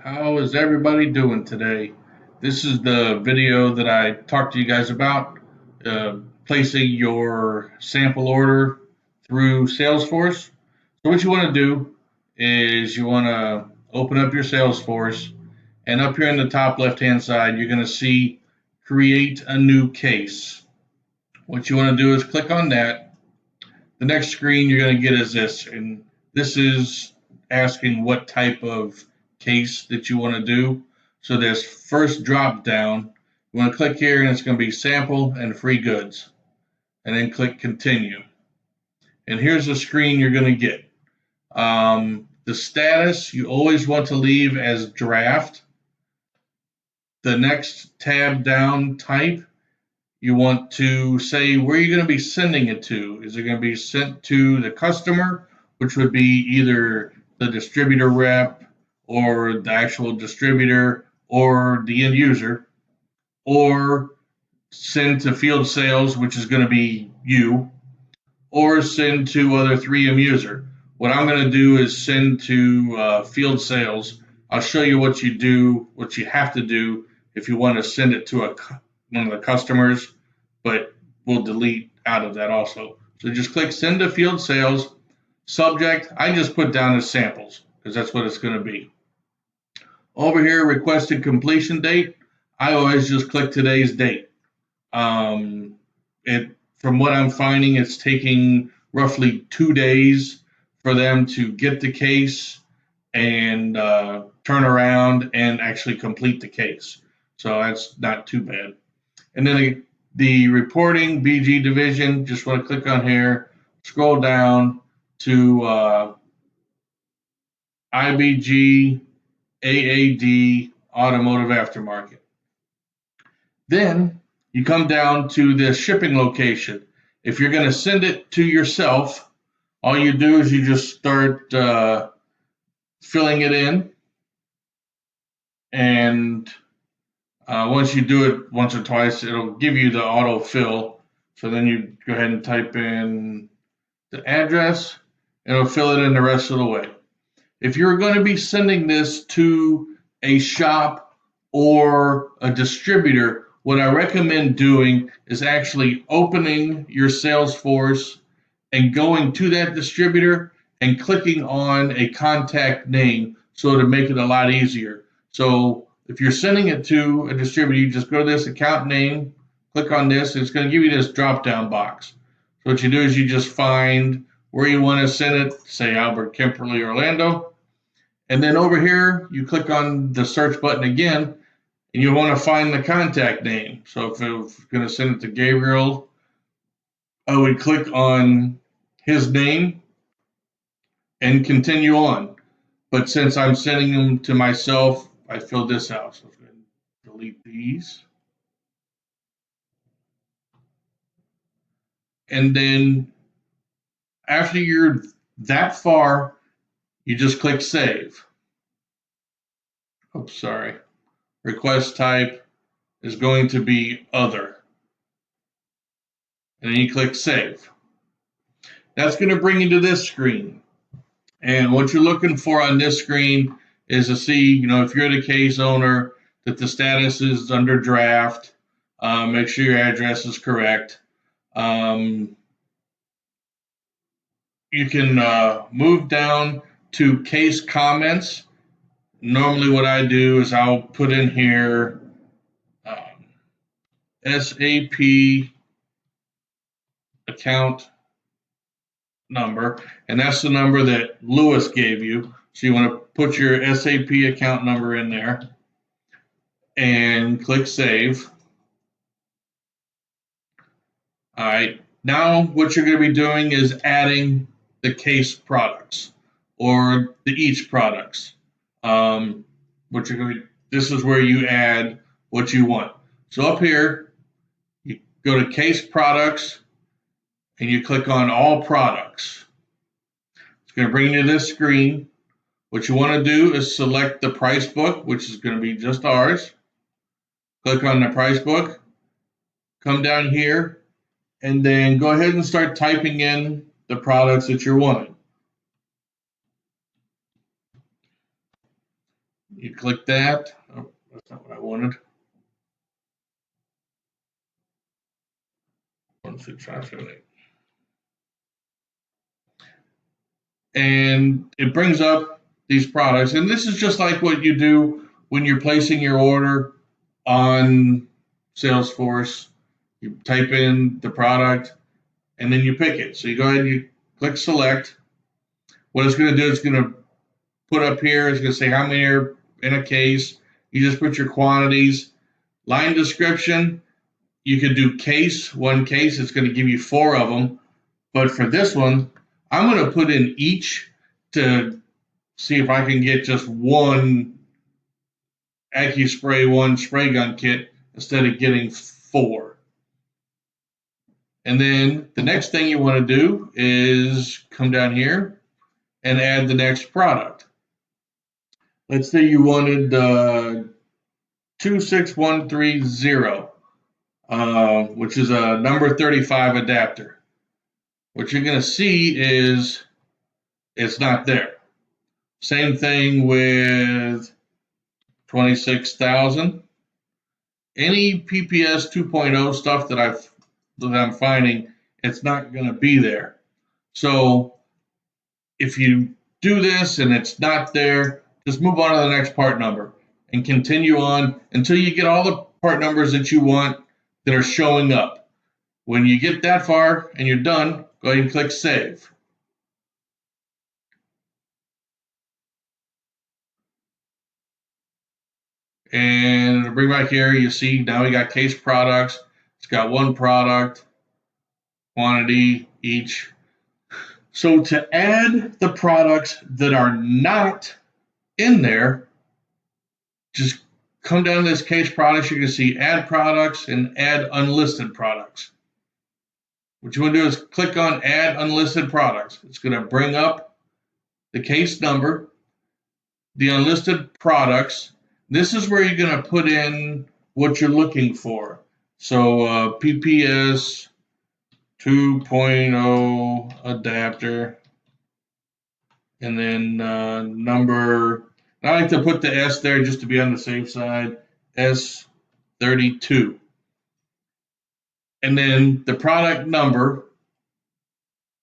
How is everybody doing today? This is the video that I talked to you guys about, placing your sample order through Salesforce. So what you want to do is you want to open up your Salesforce, and up here in the top left hand side you're going to see create a new case. What you want to do is click on that. The next screen you're going to get is this, and this is asking what type of case that you want to do. So this first drop down, you want to click here and it's going to be sample and free goods, and then click continue. And here's the screen you're going to get. The status you always want to leave as draft. The next tab down, type, you want to say where you're going to be sending it to. Is it going to be sent to the customer, which would be either the distributor rep or the actual distributor or the end user, or send to field sales, which is going to be you, or send to other 3M user. What I'm going to do is send to field sales. I'll show you what you do, what you have to do if you want to send it to one of the customers, but we'll delete out of that also. So just click send to field sales. Subject, I just put down as samples because that's what it's going to be. Over here, requested completion date, I always just click today's date. From what I'm finding, it's taking roughly 2 days for them to get the case and turn around and actually complete the case. So that's not too bad. And then the reporting BG division, just want to click on here, scroll down to IBG AAD Automotive Aftermarket. Then you come down to the shipping location. If you're going to send it to yourself, all you do is you just start filling it in, and once you do it once or twice, it'll give you the auto fill. So then you go ahead and type in the address, and it'll fill it in the rest of the way. If you're going to be sending this to a shop or a distributor, what I recommend doing is actually opening your Salesforce and going to that distributor and clicking on a contact name so to make it a lot easier. So if you're sending it to a distributor, you just go to this account name, click on this, and it's going to give you this drop-down box. So what you do is you just find where you want to send it, say Albert, Kimberly, Orlando, and then over here you click on the search button again, and you want to find the contact name. So if you're going to send it to Gabriel, I would click on his name and continue on. But since I'm sending them to myself, I filled this out. So I'm going to delete these. And then after you're that far, you just click save. Oops, sorry. Request type is going to be other. And then you click save. That's going to bring you to this screen. And what you're looking for on this screen is to see, if you're the case owner, that the status is under draft. Make sure your address is correct. You can move down to case comments. Normally what I do is I'll put in here SAP account number, and that's the number that Lewis gave you. So you want to put your SAP account number in there and click save. All right, now what you're going to be doing is adding the case products or the each products. This is where you add what you want. So up here, you go to case products and you click on all products. It's going to bring you to this screen. What you want to do is select the price book, which is going to be just ours. Click on the price book, come down here, and then go ahead and start typing in the products that you're wanting. You click that. Oh, that's not what I wanted. 16578. And it brings up these products. And this is just like what you do when you're placing your order on Salesforce. You type in the product and then you pick it. So you go ahead and you click select. What it's going to do is going to put up here is going to say how many are in a case. You just put your quantities. Line description, you could do case, one case. It's going to give you 4 of them. But for this one, I'm going to put in each to see if I can get just one AccuSpray 1 spray gun kit instead of getting 4. And then the next thing you want to do is come down here and add the next product. Let's say you wanted 26130, which is a number 35 adapter. What you're going to see is it's not there. Same thing with 26,000. Any PPS 2.0 stuff that I'm finding, it's not going to be there. So if you do this and it's not there, just move on to the next part number and continue on until you get all the part numbers that you want that are showing up. When you get that far and you're done, go ahead and click save. And it'll bring back here, you see now we got case products. It's got 1 product, quantity each. So to add the products that are not in there, just come down to this case products. You can see add products and add unlisted products. What you want to do is click on add unlisted products. It's going to bring up the case number, the unlisted products. This is where you're going to put in what you're looking for. So PPS 2.0 adapter, and then number, I like to put the S there just to be on the safe side, S32. And then the product number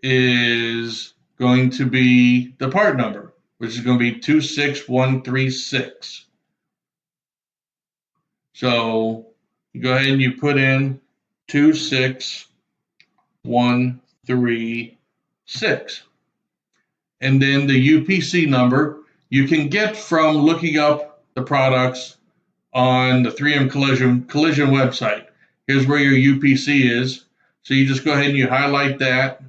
is going to be the part number, which is going to be 26136. So you go ahead and you put in 26136. And then the UPC number you can get from looking up the products on the 3M Collision website. Here's where your UPC is. So you just go ahead and you highlight that,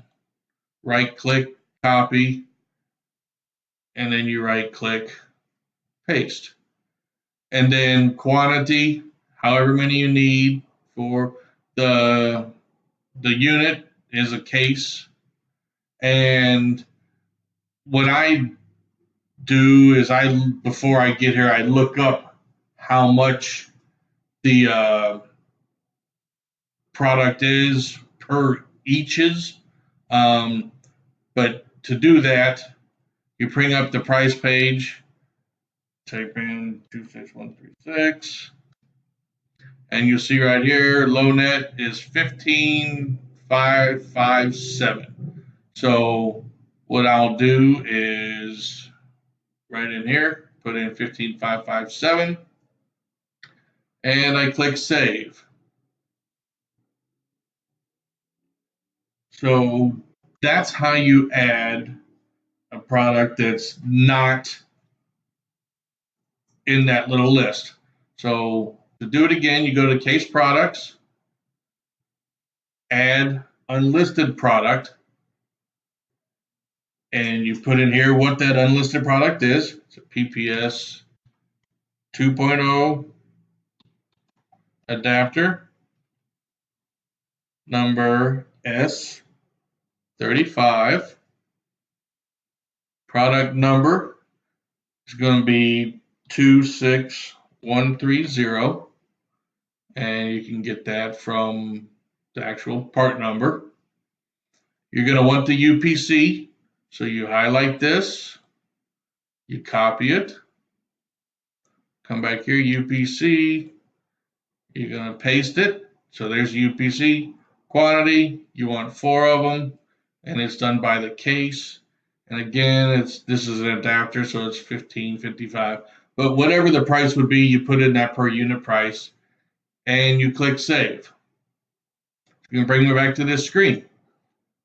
right click, copy, and then you right click, paste. And then quantity, however many you need for the unit is a case. And what I do is before I get here, I look up how much the product is per eaches. But to do that, you bring up the price page, type in 26136, and you'll see right here, low net is 15,557. So what I'll do is right in here, put in 15,557, and I click save. So that's how you add a product that's not in that little list. So to do it again, you go to case products, add unlisted product, and you put in here what that unlisted product is. It's a PPS 2.0 adapter, number S35. Product number is going to be 26130, and you can get that from the actual part number. You're going to want the UPC, so you highlight this, you copy it, come back here, UPC, you're going to paste it. So there's UPC quantity. You want 4 of them, and it's done by the case. And again, this is an adapter, so it's $15.55. But whatever the price would be, you put in that per unit price, and you click save. You can bring me back to this screen.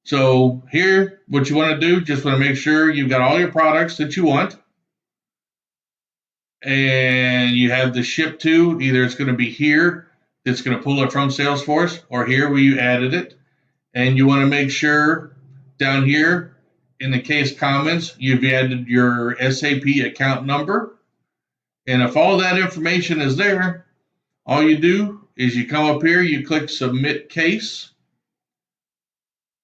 So here, what you want to do, just want to make sure you've got all your products that you want, and you have the ship to. Either it's going to be here, that's going to pull it from Salesforce, or here where you added it. And you want to make sure down here in the case comments, you've added your SAP account number. And if all that information is there, all you do is you come up here, you click submit case.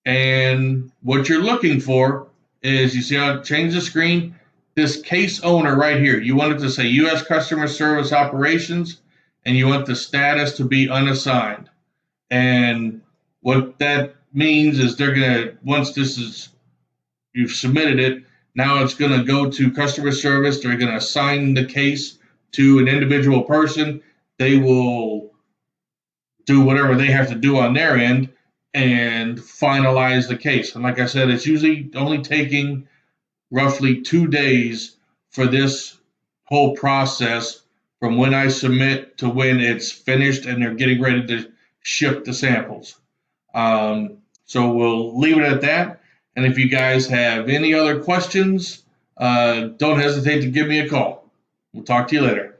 And what you're looking for is, you see how it changed the screen? This case owner right here. You want it to say U.S. Customer Service Operations, and you want the status to be unassigned. And what that means is they're going to, once this is, you've submitted it, now it's going to go to customer service. They're going to assign the case to an individual person. They will do whatever they have to do on their end and finalize the case. And like I said, it's usually only taking roughly 2 days for this whole process from when I submit to when it's finished and they're getting ready to ship the samples. So we'll leave it at that. And if you guys have any other questions, don't hesitate to give me a call. We'll talk to you later.